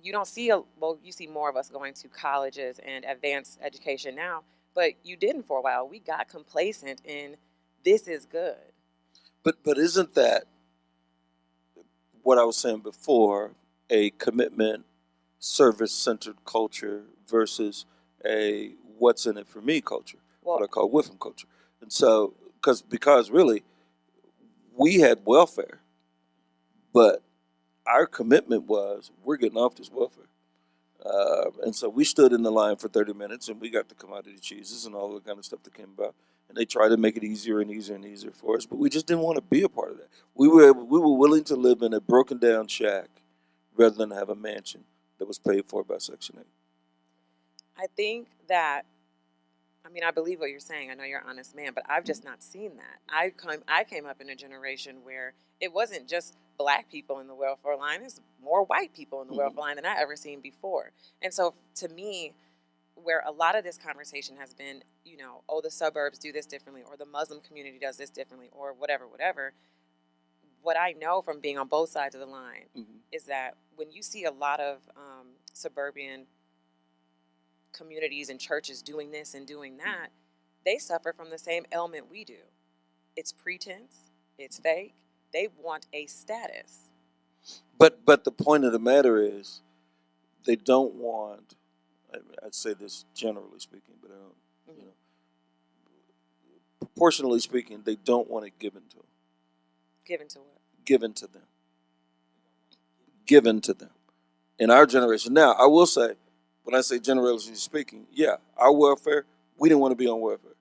You don't see you see more of us going to colleges and advanced education now, but you didn't for a while. We got complacent in this is good. But isn't that what I was saying before, a commitment, service-centered culture versus a what's in it for me culture, what I call with them culture. And so, because really, we had welfare, but our commitment was we're getting off this welfare. And so we stood in the line for 30 minutes and we got the commodity cheeses and all the kind of stuff that came about. And they tried to make it easier and easier and easier for us, but we just didn't want to be a part of that. We were willing to live in a broken down shack rather than have a mansion that was paid for by Section 8. I think that, I believe what you're saying. I know you're an honest man, but I've just not seen that. I came up in a generation where it wasn't just Black people in the welfare line. It's more white people in the welfare line than I ever seen before. And so to me, where a lot of this conversation has been, the suburbs do this differently, or the Muslim community does this differently, or whatever. What I know from being on both sides of the line is that when you see a lot of suburban communities and churches doing this and doing that, they suffer from the same ailment we do. It's pretense. It's fake. They want a status. But the point of the matter is, they don't want. I'd say this generally speaking, but I don't. proportionally speaking, they don't want it given to them. Given to what? Given to them. Given to them. In our generation. Now, I will say, when I say generationally speaking, yeah, our welfare, we didn't want to be on welfare.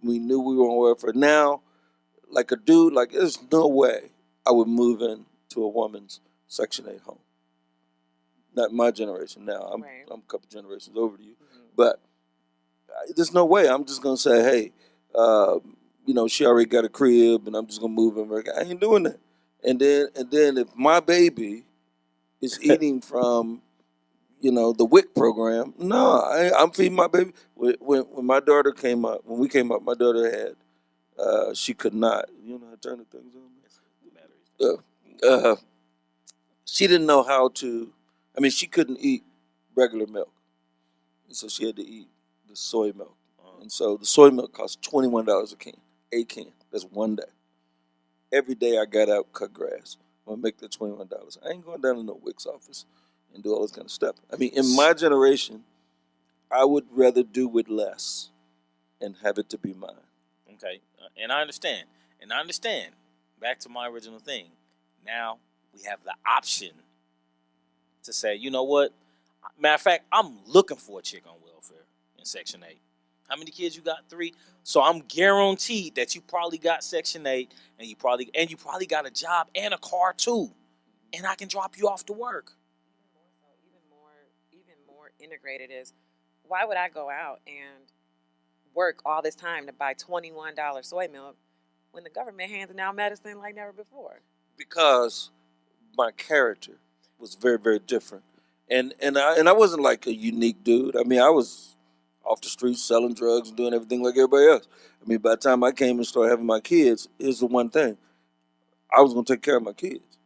We knew we were on welfare. Now, like a dude, like there's no way I would move into a woman's Section 8 home. Not my generation now. I'm a couple generations over to you. But there's no way. I'm just going to say, hey, she already got a crib and I'm just going to move in. I ain't doing that. And then if my baby is eating from, the WIC program, no, I'm feeding my baby. When my daughter came up, when we came up, my daughter had, she could not, you know how to turn the things on? She didn't know how to, she couldn't eat regular milk. And so she had to eat the soy milk. And so the soy milk cost $21 a can. That's one day. Every day I got out, cut grass. I'm going to make that $21. I ain't going down to no WIC's office and do all this kind of stuff. In my generation, I would rather do with less and have it to be mine. Okay. And I understand. Back to my original thing. Now we have the option to say, you know what? Matter of fact, I'm looking for a chick on welfare in Section 8. How many kids you got? 3. So I'm guaranteed that you probably got Section 8 and you probably got a job and a car too. And I can drop you off to work. Even more integrated is, why would I go out and work all this time to buy $21 soy milk when the government handing out medicine like never before? Because my character was very, very different. And I wasn't like a unique dude. I was off the streets selling drugs and doing everything like everybody else. By the time I came and started having my kids, here's the one thing. I was going to take care of my kids.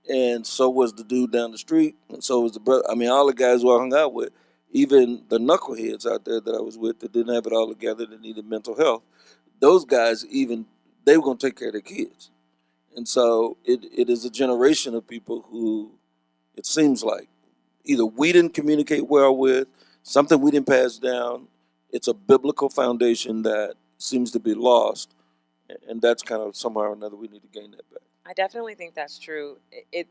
And so was the dude down the street, and so was the brother. All the guys who I hung out with, even the knuckleheads out there that I was with that didn't have it all together, that needed mental health, those guys, they were going to take care of their kids. And so it is a generation of people who, it seems like, either we didn't communicate well with, something we didn't pass down. It's a biblical foundation that seems to be lost, and that's kind of somehow or another we need to gain that back. I definitely think that's true.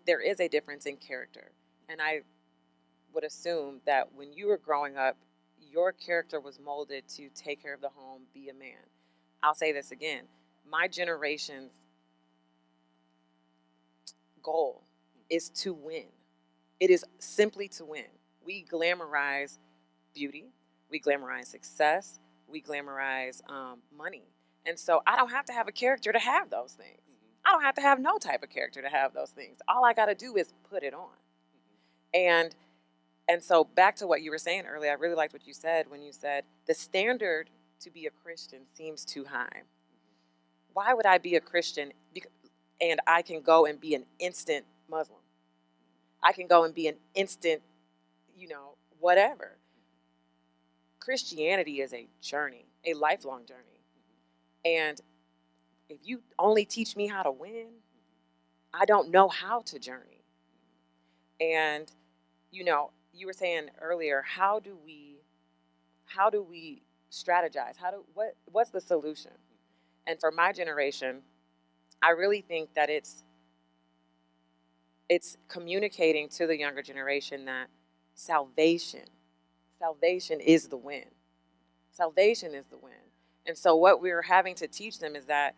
There is a difference in character, and I would assume that when you were growing up, your character was molded to take care of the home, be a man. I'll say this again. My generation's goal is to win. It is simply to win. We glamorize beauty. We glamorize success. We glamorize money. And so I don't have to have a character to have those things. I don't have to have no type of character to have those things. All I got to do is put it on. And so back to what you were saying earlier, I really liked what you said when you said the standard to be a Christian seems too high. Why would I be a Christian and I can go and be an instant Muslim? I can go and be an instant, whatever. Christianity is a journey, a lifelong journey. And if you only teach me how to win, I don't know how to journey. And, you were saying earlier, how do we strategize? What's the solution? And for my generation, I really think that it's communicating to the younger generation that salvation is the win. Salvation is the win. And so what we're having to teach them is that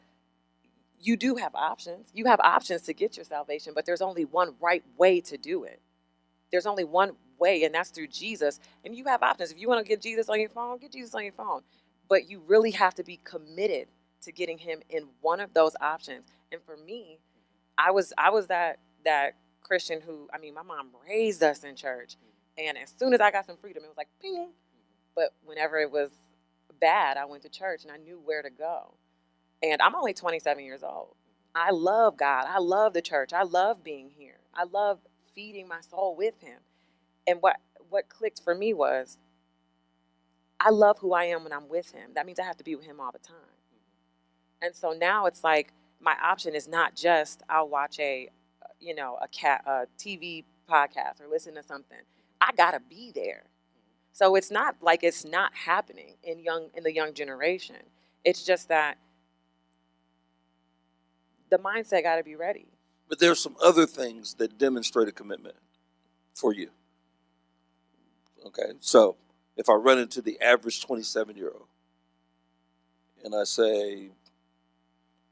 you do have options. You have options to get your salvation, but there's only one right way to do it. There's only one way, and that's through Jesus. And you have options. If you want to get Jesus on your phone, get Jesus on your phone. But you really have to be committed to getting him in one of those options. And for me, I was that Christian who, my mom raised us in church. And as soon as I got some freedom, it was like, ping. But whenever it was bad, I went to church and I knew where to go. And I'm only 27 years old. I love God. I love the church. I love being here. I love feeding my soul with him. And what clicked for me was, I love who I am when I'm with him. That means I have to be with him all the time. And so now it's like, my option is not just I'll watch a TV podcast or listen to something. I gotta be there. So it's not like it's not happening in the young generation. It's just that the mindset got to be ready. But there's some other things that demonstrate a commitment for you. Okay, so if I run into the average 27-year-old and I say,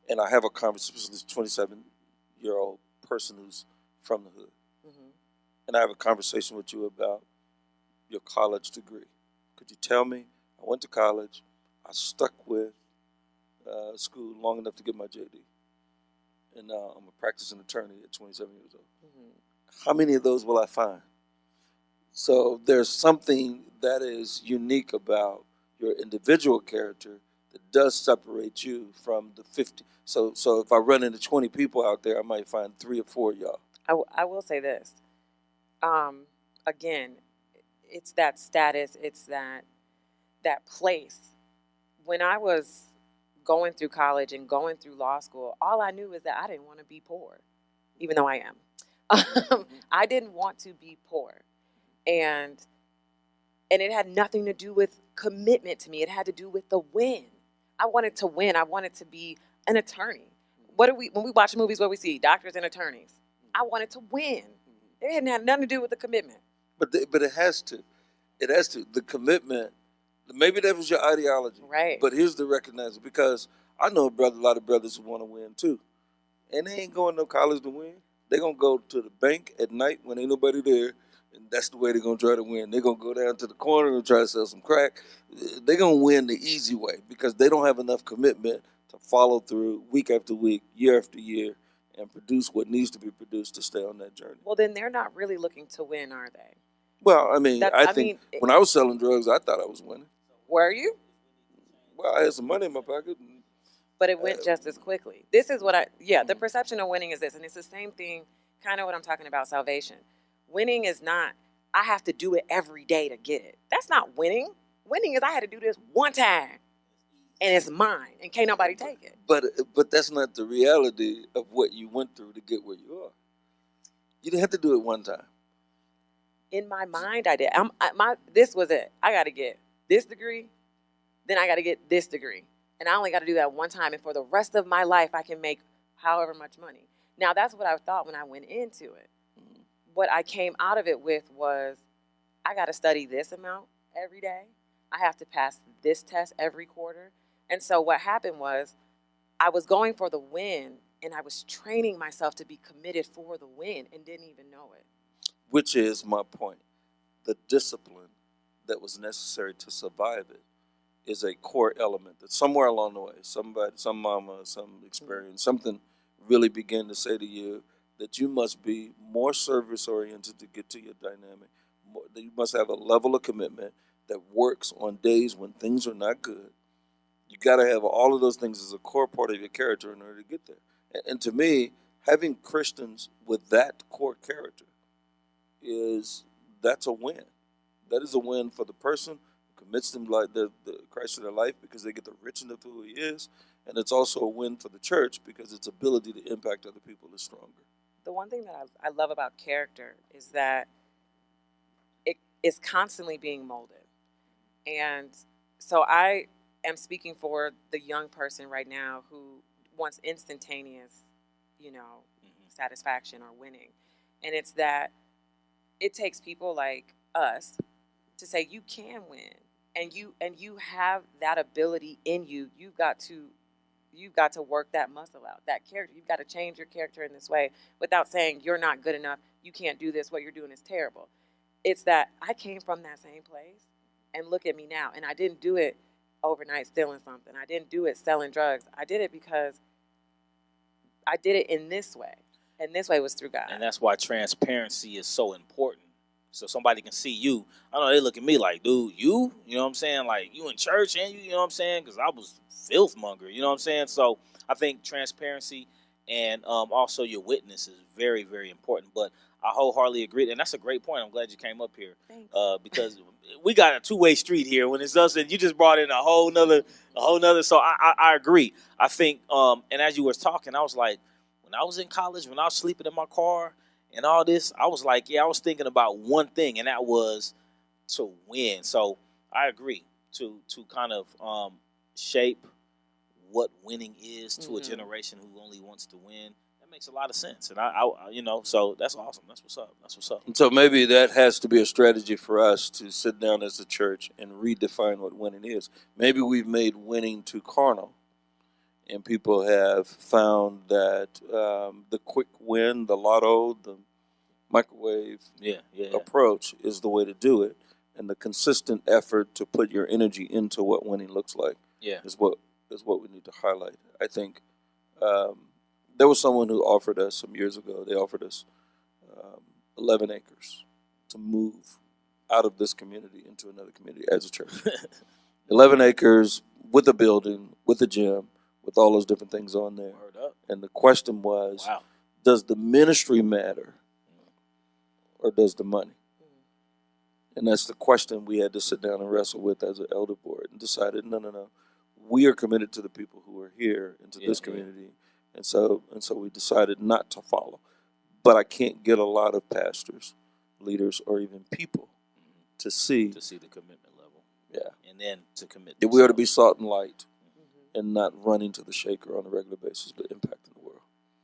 and I have a conversation with this 27-year-old person who's from the hood, Mm-hmm. and I have a conversation with you about your college degree. Could you tell me, I went to college, I stuck with school long enough to get my JD, and now I'm a practicing attorney at 27 years old. Mm-hmm. How many of those will I find? So there's something that is unique about your individual character that does separate you from the 50. So if I run into 20 people out there, I might find 3 or 4 of y'all. I will say this. Again, it's that status, it's that place. When I was going through college and going through law school, all I knew is that I didn't want to be poor, even though I am. I didn't want to be poor. And it had nothing to do with commitment to me. It had to do with the win. I wanted to win. I wanted to be an attorney. When we watch movies, what we see? Doctors and attorneys. I wanted to win. It hadn't had nothing to do with the commitment. But it has to. It has to. The commitment, maybe that was your ideology. Right. But here's the recognizer, because I know a lot of brothers who want to win too. And they ain't going to no college to win. They're going to go to the bank at night when ain't nobody there, and that's the way they're going to try to win. They're going to go down to the corner and try to sell some crack. They're going to win the easy way because they don't have enough commitment to follow through week after week, year after year, and produce what needs to be produced to stay on that journey. Well, then they're not really looking to win, are they? Well, I mean, I think when I was selling drugs, I thought I was winning. Were you? Well, I had some money in my pocket. But it went just as quickly. This is what the perception of winning is this. And it's the same thing, kind of what I'm talking about salvation. Winning is not, I have to do it every day to get it. That's not winning. Winning is I had to do this one time. And it's mine. And can't nobody take it. But that's not the reality of what you went through to get where you are. You didn't have to do it one time. In my mind, I did. This was it. I got to get this degree, then I got to get this degree. And I only got to do that one time. And for the rest of my life, I can make however much money. Now, that's what I thought when I went into it. Mm-hmm. What I came out of it with was, I got to study this amount every day. I have to pass this test every quarter. And so what happened was, I was going for the win, and I was training myself to be committed for the win and didn't even know it. Which is my point. The discipline that was necessary to survive it is a core element that somewhere along the way, somebody, some mama, some experience, something really began to say to you that you must be more service-oriented to get to your dynamic. That you must have a level of commitment that works on days when things are not good. You got to have all of those things as a core part of your character in order to get there. And to me, having Christians with that core character that's a win. That is a win for the person who commits them like the Christ in their life because they get the richness of who he is, and it's also a win for the church because its ability to impact other people is stronger. The one thing that I love about character is that it is constantly being molded. And so I am speaking for the young person right now who wants instantaneous, satisfaction or winning. And it's that it takes people like us to say you can win, and you have that ability in you. You've got to work that muscle out, that character. You've got to change your character in this way without saying you're not good enough, you can't do this, what you're doing is terrible. It's that I came from that same place, and look at me now. And I didn't do it overnight stealing something. I didn't do it selling drugs. I did it because I did it in this way. And this way was through God. And that's why transparency is so important. So somebody can see you. I know they look at me like, dude, you know what I'm saying? Like, you in church and you know what I'm saying? Because I was filth monger, you know what I'm saying? So I think transparency and also your witness is very, very important. But I wholeheartedly agree. And that's a great point. I'm glad you came up here. Thanks. Because we got a two-way street here when it's us and you just brought in a whole nother. So I agree. I think, and as you were talking, I was like, when I was in college, when I was sleeping in my car and all this, I was like, I was thinking about one thing, and that was to win. So I agree to kind of shape what winning is to a generation who only wants to win. That makes a lot of sense, and I so that's awesome. That's what's up. That's what's up. And so maybe that has to be a strategy for us to sit down as a church and redefine what winning is. Maybe we've made winning too carnal, and people have found that the quick win, the lotto, the microwave approach is the way to do it, and the consistent effort to put your energy into what winning looks like is what we need to highlight. I think there was someone who offered us some years ago. They offered us 11 acres to move out of this community into another community as a church. 11 acres with a building, with a gym, with all those different things on there. And the question was, does the ministry matter or does the money? And that's the question we had to sit down and wrestle with as an elder board, and decided, no. We are committed to the people who are here and to this community. And so we decided not to follow. But I can't get a lot of pastors, leaders, or even people to see the commitment level. Yeah. And then to commit. That we ought to be salt and light and not running to the shaker on a regular basis, but impacting the world.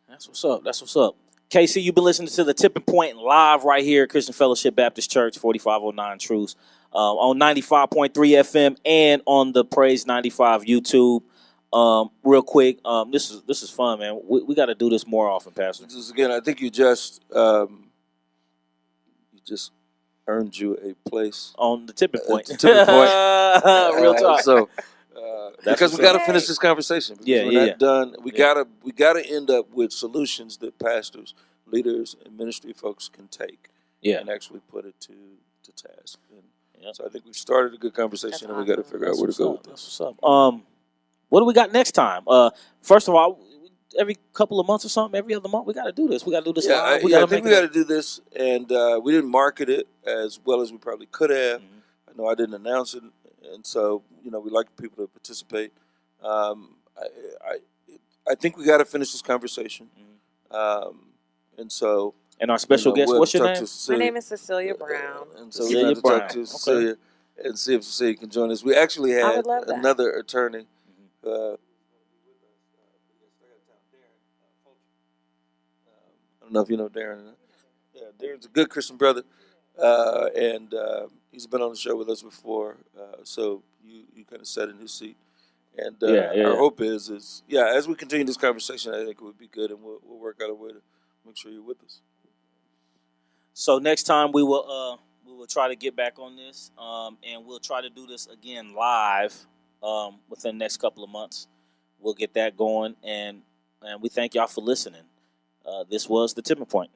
That's what's up. That's what's up. KC, you've been listening to The Tipping Point live right here at Christian Fellowship Baptist Church, 4509 Truths, on 95.3 FM and on the Praise 95 YouTube. Real quick, this is fun, man. We got to do this more often, Pastor. This is, again, I think you just earned you a place on the tipping point. Tipping point. Real talk. Because we got to finish this conversation. Because we're not done. We gotta end up with solutions that pastors, leaders, and ministry folks can take and actually put it to task. And so I think we've started a good conversation, and we got to figure out where to go with this. That's what's up. What do we got next time? First of all, every couple of months or something, every other month, we got to do this. We got to do this live. I think we got to do this, and we didn't market it as well as we probably could have. I know I didn't announce it, and so we like people to participate. I think we got to finish this conversation, and so. And our special guest, what's your name? My name is Cecilia Brown. And so we're going to talk to Cecilia and see if Cecilia can join us. We actually had another attorney. I don't know if you know Darren. Yeah, Darren's a good Christian brother, and he's been on the show with us before. So you kind of sat in his seat, and our hope is as we continue this conversation, I think it would be good, and we'll work out a way to make sure you're with us. So next time we will try to get back on this, and we'll try to do this again live within the next couple of months. We'll get that going, and we thank y'all for listening. This was The Tipping Point.